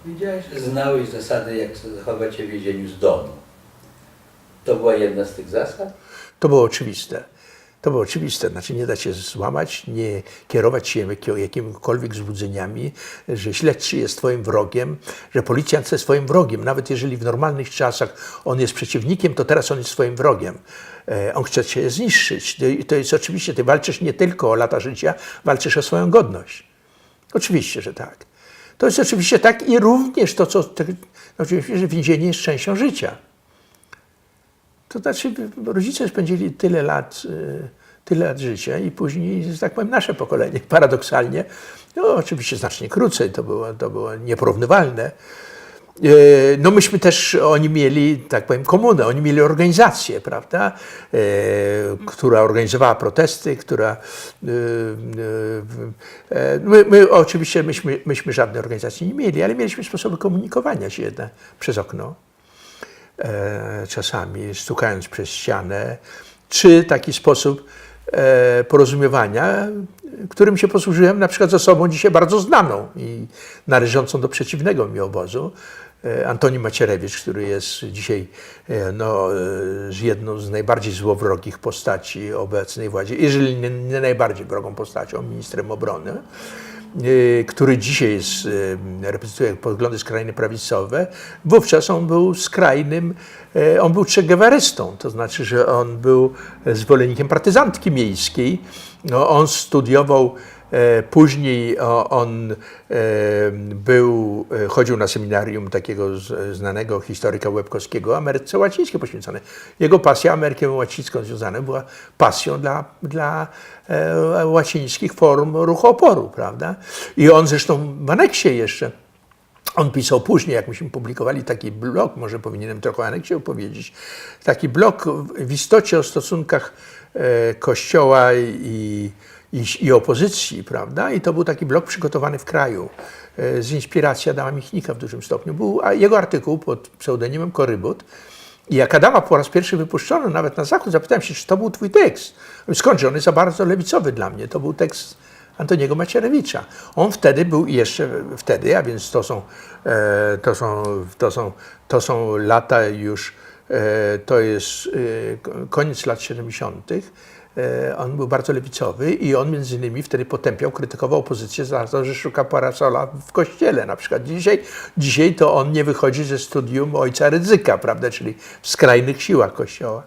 Widziałeś, znałeś zasady, jak zachować się w więzieniu z domu. To była jedna z tych zasad? To było oczywiste. To było oczywiste, znaczy nie da się złamać, nie kierować się jakimikolwiek złudzeniami, że śledczy jest twoim wrogiem, że policjant jest twoim wrogiem. Nawet jeżeli w normalnych czasach on jest przeciwnikiem, to teraz on jest twoim wrogiem. On chce cię zniszczyć. To jest oczywiście, ty walczysz nie tylko o lata życia, walczysz o swoją godność. Oczywiście, że tak. To jest oczywiście tak i również to, co oczywiście, że więzienie jest częścią życia. To znaczy, rodzice spędzili tyle lat życia i później, że tak powiem, nasze pokolenie, paradoksalnie, no oczywiście znacznie krócej, to było nieporównywalne. No myśmy też, oni mieli, tak powiem, komunę, oni mieli organizację, prawda, która organizowała protesty, która... My oczywiście, myśmy żadnej organizacji nie mieli, ale mieliśmy sposoby komunikowania się przez okno. Czasami stukając przez ścianę, czy taki sposób porozumiewania, którym się posłużyłem na przykład z osobą dzisiaj bardzo znaną i należącą do przeciwnego mi obozu, Antoni Macierewicz, który jest dzisiaj jedną z najbardziej złowrogich postaci obecnej władzy, jeżeli nie najbardziej wrogą postacią, ministrem obrony, który dzisiaj reprezentuje poglądy skrajnie prawicowe, wówczas on był skrajnym, on był Che Guevarystą, to znaczy, że on był zwolennikiem partyzantki miejskiej. No, on studiował, później on chodził na seminarium takiego znanego historyka Łebkowskiego, Ameryce Łacińskiej poświęcone. Jego pasja Ameryką Łacińską związana była pasją dla łacińskich form ruchu oporu, prawda? I on zresztą w aneksie jeszcze, on pisał później, jak myśmy publikowali taki blog, może powinienem trochę o aneksie opowiedzieć, taki blog w istocie o stosunkach Kościoła i opozycji, prawda? I to był taki blog przygotowany w kraju z inspiracji Adama Michnika w dużym stopniu. Był jego artykuł pod pseudonimem Korybut. I jak Adama po raz pierwszy wypuszczono nawet na Zachód, zapytałem się, czy to był twój tekst. Skądże, on jest za bardzo lewicowy dla mnie. To był tekst Antoniego Macierewicza. On wtedy był jeszcze wtedy, a więc to są lata już, to jest koniec lat 70. On był bardzo lewicowy i on między innymi wtedy potępiał, krytykował opozycję za to, że szuka parasola w kościele. Na przykład dzisiaj to on nie wychodzi ze studium ojca Rydzyka, prawda, czyli w skrajnych siłach Kościoła.